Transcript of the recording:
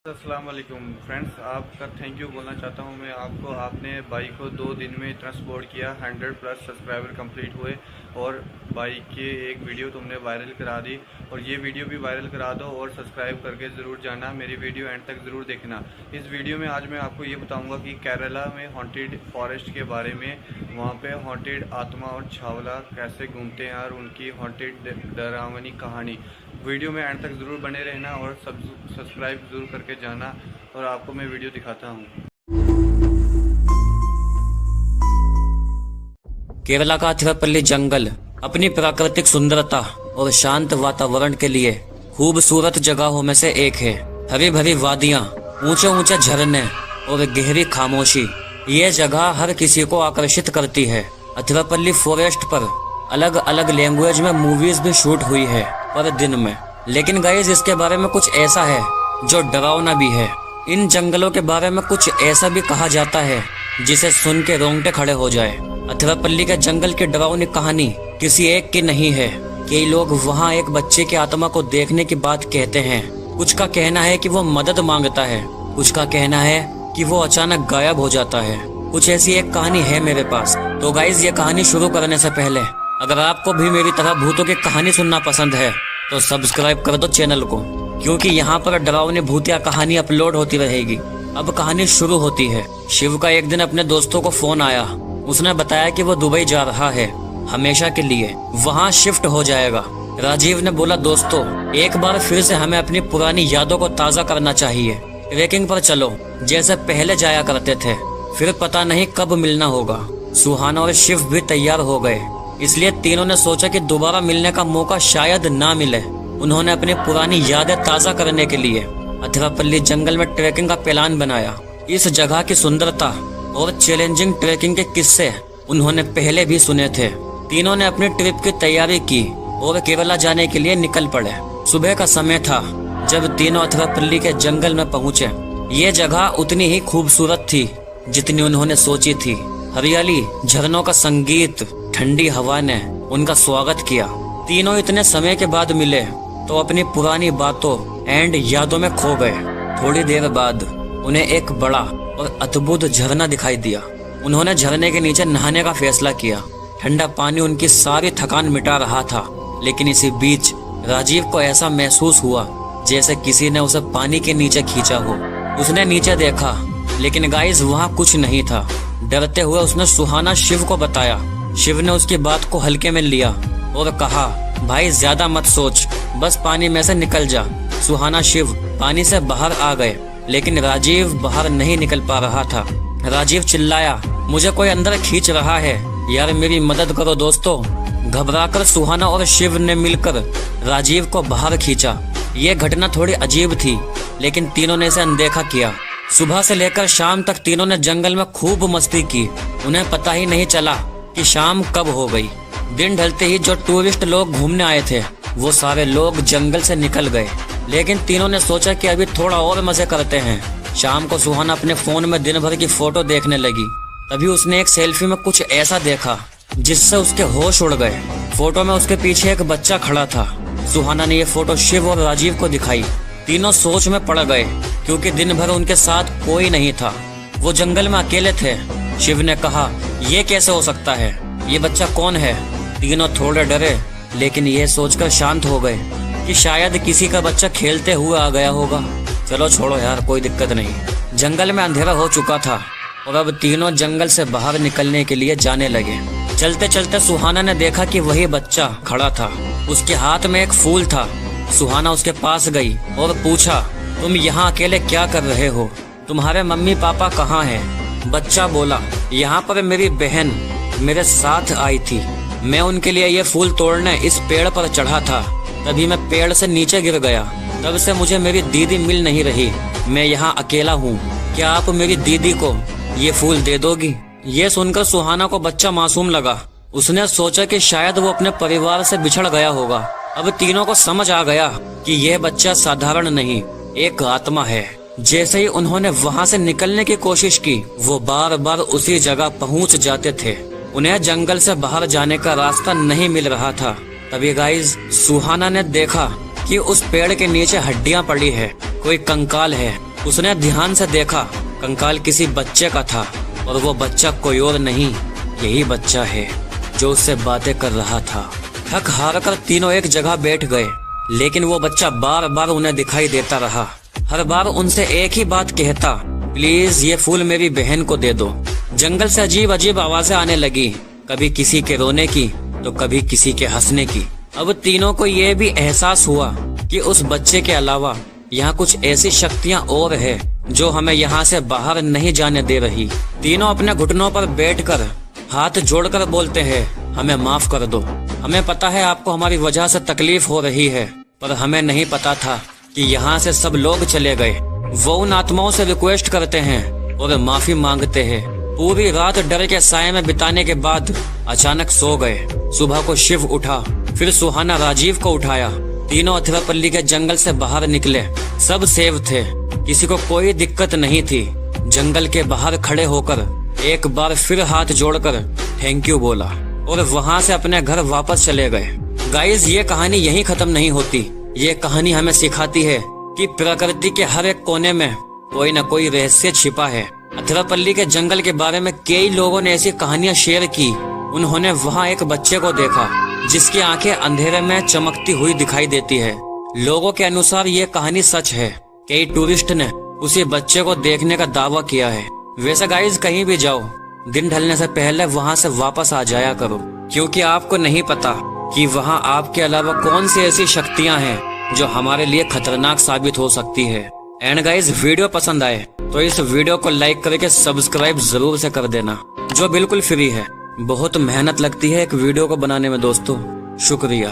अस्सलाम वालेकुम फ्रेंड्स, आपका थैंक यू बोलना चाहता हूं मैं आपको। आपने भाई को 2 दिन में इतना सपोर्ट किया, 100+ सब्सक्राइबर कंप्लीट हुए और भाई की एक वीडियो तुमने वायरल करा दी और ये वीडियो भी वायरल करा दो और सब्सक्राइब करके ज़रूर जाना, मेरी वीडियो एंड तक ज़रूर देखना। इस वीडियो में आज मैं आपको ये बताऊँगा कि केरला में हॉन्टेड फॉरेस्ट के बारे में, वहाँ पर हॉन्टेड आत्मा और छावला कैसे घूमते हैं और उनकी हॉन्टेड डरावनी कहानी। वीडियो में एंड तक ज़रूर बने रहना और सब्सक्राइब ज़रूर करके जाना और आपको मैं वीडियो दिखाता हूँ। केरला का अथिरापल्ली जंगल अपनी प्राकृतिक सुंदरता और शांत वातावरण के लिए खूबसूरत जगहों में से एक है। हरी भरी वादियां, ऊंचे ऊंचे झरने और गहरी खामोशी, ये जगह हर किसी को आकर्षित करती है। अथिरापल्ली फॉरेस्ट पर अलग अलग लैंग्वेज में मूवीज भी शूट हुई है पर दिन में, लेकिन गाइस इसके बारे में कुछ ऐसा है जो डरावना भी है। इन जंगलों के बारे में कुछ ऐसा भी कहा जाता है जिसे सुन के रोंगटे खड़े हो जाए। अथिरापल्ली के जंगल की डरावनी कहानी किसी एक की नहीं है। कई लोग वहाँ एक बच्चे की आत्मा को देखने की बात कहते हैं। कुछ का कहना है कि वो मदद मांगता है, कुछ का कहना है कि वो अचानक गायब हो जाता है। कुछ ऐसी एक कहानी है मेरे पास। तो गाइस ये कहानी शुरू करने से पहले अगर आपको भी मेरी तरह भूतों की कहानी सुनना पसंद है तो सब्सक्राइब कर दो चैनल को, क्योंकि यहाँ पर डरावनी भूतिया कहानी अपलोड होती रहेगी। अब कहानी शुरू होती है। शिव का एक दिन अपने दोस्तों को फोन आया। उसने बताया कि वो दुबई जा रहा है, हमेशा के लिए वहाँ शिफ्ट हो जाएगा। राजीव ने बोला, दोस्तों एक बार फिर से हमें अपनी पुरानी यादों को ताज़ा करना चाहिए। ट्रेकिंग पर चलो जैसे पहले जाया करते थे, फिर पता नहीं कब मिलना होगा। सुहाना और शिव भी तैयार हो गए, इसलिए तीनों ने सोचा कि दोबारा मिलने का मौका शायद ना मिले। उन्होंने अपनी पुरानी यादें ताज़ा करने के लिए अथिरापल्ली जंगल में ट्रैकिंग का प्लान बनाया। इस जगह की सुंदरता और चैलेंजिंग ट्रैकिंग के किस्से उन्होंने पहले भी सुने थे। तीनों ने अपनी ट्रिप की तैयारी की और केरला जाने के लिए निकल पड़े। सुबह का समय था जब तीनों अथिरापल्ली के जंगल में पहुंचे। ये जगह उतनी ही खूबसूरत थी जितनी उन्होंने सोची थी। हरियाली, झरनों का संगीत, ठंडी हवा ने उनका स्वागत किया। तीनों इतने समय के बाद मिले तो अपनी पुरानी बातों एंड यादों में खो गए। थोड़ी देर बाद उन्हें एक बड़ा और अद्भुत झरना दिखाई दिया। उन्होंने झरने के नीचे नहाने का फैसला किया। ठंडा पानी उनकी सारी थकान मिटा रहा था, लेकिन इसी बीच राजीव को ऐसा महसूस हुआ जैसे किसी ने उसे पानी के नीचे खींचा हो। उसने नीचे देखा, लेकिन गाइस वहाँ कुछ नहीं था। डरते हुए उसने सुहाना शिव को बताया। शिव ने उसकी बात को हल्के में लिया और कहा, भाई ज्यादा मत सोच, बस पानी में से निकल जा। सुहाना शिव पानी से बाहर आ गए, लेकिन राजीव बाहर नहीं निकल पा रहा था। राजीव चिल्लाया, मुझे कोई अंदर खींच रहा है, यार मेरी मदद करो दोस्तों। घबराकर सुहाना और शिव ने मिलकर राजीव को बाहर खींचा। ये घटना थोड़ी अजीब थी, लेकिन तीनों ने इसे अनदेखा किया। सुबह से लेकर शाम तक तीनों ने जंगल में खूब मस्ती की। उन्हें पता ही नहीं चला कि शाम कब हो गई। दिन ढलते ही जो टूरिस्ट लोग घूमने आए थे वो सारे लोग जंगल से निकल गए, लेकिन तीनों ने सोचा कि अभी थोड़ा और मजे करते हैं। शाम को सुहाना अपने फोन में दिन भर की फोटो देखने लगी। तभी उसने एक सेल्फी में कुछ ऐसा देखा जिससे उसके होश उड़ गए। फोटो में उसके पीछे एक बच्चा खड़ा था। सुहाना ने ये फोटो शिव और राजीव को दिखाई। तीनों सोच में पड़ गए, क्योंकि दिन भर उनके साथ कोई नहीं था। वो जंगल में अकेले थे। शिव ने कहा, ये कैसे हो सकता है, ये बच्चा कौन है? तीनों थोड़े डरे, लेकिन ये सोचकर शांत हो गए कि शायद किसी का बच्चा खेलते हुए आ गया होगा। चलो छोड़ो यार, कोई दिक्कत नहीं। जंगल में अंधेरा हो चुका था और अब तीनों जंगल से बाहर निकलने के लिए जाने लगे। चलते चलते सुहाना ने देखा कि वही बच्चा खड़ा था। उसके हाथ में एक फूल था। सुहाना उसके पास गई और पूछा, तुम यहाँ अकेले क्या कर रहे हो? तुम्हारे मम्मी पापा कहाँ हैं? बच्चा बोला, यहाँ पर मेरी बहन मेरे साथ आई थी। मैं उनके लिए ये फूल तोड़ने इस पेड़ पर चढ़ा था, तभी मैं पेड़ से नीचे गिर गया। तब से मुझे मेरी दीदी मिल नहीं रही। मैं यहाँ अकेला हूँ। क्या आप मेरी दीदी को ये फूल दे दोगी? ये सुनकर सुहाना को बच्चा मासूम लगा। उसने सोचा कि शायद वो अपने परिवार से बिछड़ गया होगा। अब तीनों को समझ आ गया कि यह बच्चा साधारण नहीं, एक आत्मा है। जैसे ही उन्होंने वहाँ से निकलने की कोशिश की, वो बार बार उसी जगह पहुँच जाते थे। उन्हें जंगल से बाहर जाने का रास्ता नहीं मिल रहा था। तभी गाइस सुहाना ने देखा कि उस पेड़ के नीचे हड्डियां पड़ी है, कोई कंकाल है उसने ध्यान से देखा, कंकाल किसी बच्चे का था और वो बच्चा कोई और नहीं, यही बच्चा है जो उससे बातें कर रहा था। थक हार कर तीनों एक जगह बैठ गए, लेकिन वो बच्चा बार बार उन्हें दिखाई देता रहा। हर बार उनसे एक ही बात कहता, प्लीज ये फूल मेरी बहन को दे दो। जंगल से अजीब अजीब आवाजें आने लगी, कभी किसी के रोने की तो कभी किसी के हंसने की। अब तीनों को ये भी एहसास हुआ कि उस बच्चे के अलावा यहाँ कुछ ऐसी शक्तियाँ और है जो हमें यहाँ से बाहर नहीं जाने दे रही। तीनों अपने घुटनों पर बैठकर हाथ जोड़कर बोलते हैं, हमें माफ कर दो। हमें पता है आपको हमारी वजह से तकलीफ हो रही है, पर हमें नहीं पता था कि यहाँ से सब लोग चले गए। वो उन आत्माओं से रिक्वेस्ट करते हैं और माफी मांगते हैं। पूरी रात डर के साए में बिताने के बाद अचानक सो गए। सुबह को शिव उठा, फिर सुहाना राजीव को उठाया। तीनों अथरापल्ली के जंगल से बाहर निकले। सब सेफ थे, किसी को कोई दिक्कत नहीं थी। जंगल के बाहर खड़े होकर एक बार फिर हाथ जोड़कर थैंक यू बोला और वहाँ से अपने घर वापस चले गए। गाइस, ये कहानी यहीं खत्म नहीं होती। ये कहानी हमें सिखाती है कि प्रकृति के हर एक कोने में कोई न कोई रहस्य छिपा है। अथरापल्ली के जंगल के बारे में कई लोगों ने ऐसी कहानियां शेयर की। उन्होंने वहाँ एक बच्चे को देखा जिसकी आंखें अंधेरे में चमकती हुई दिखाई देती है। लोगों के अनुसार ये कहानी सच है। कई टूरिस्ट ने उसी बच्चे को देखने का दावा किया है। वैसे गाइस, कहीं भी जाओ, दिन ढलने से पहले वहाँ से वापस आ जाया करो, क्योंकि आपको नहीं पता कि वहाँ आपके अलावा कौन सी ऐसी शक्तियाँ हैं जो हमारे लिए खतरनाक साबित हो सकती है। एंड गाइस, वीडियो पसंद आए तो इस वीडियो को लाइक करके सब्सक्राइब जरूर से कर देना, जो बिल्कुल फ्री है। बहुत मेहनत लगती है एक वीडियो को बनाने में दोस्तों। शुक्रिया।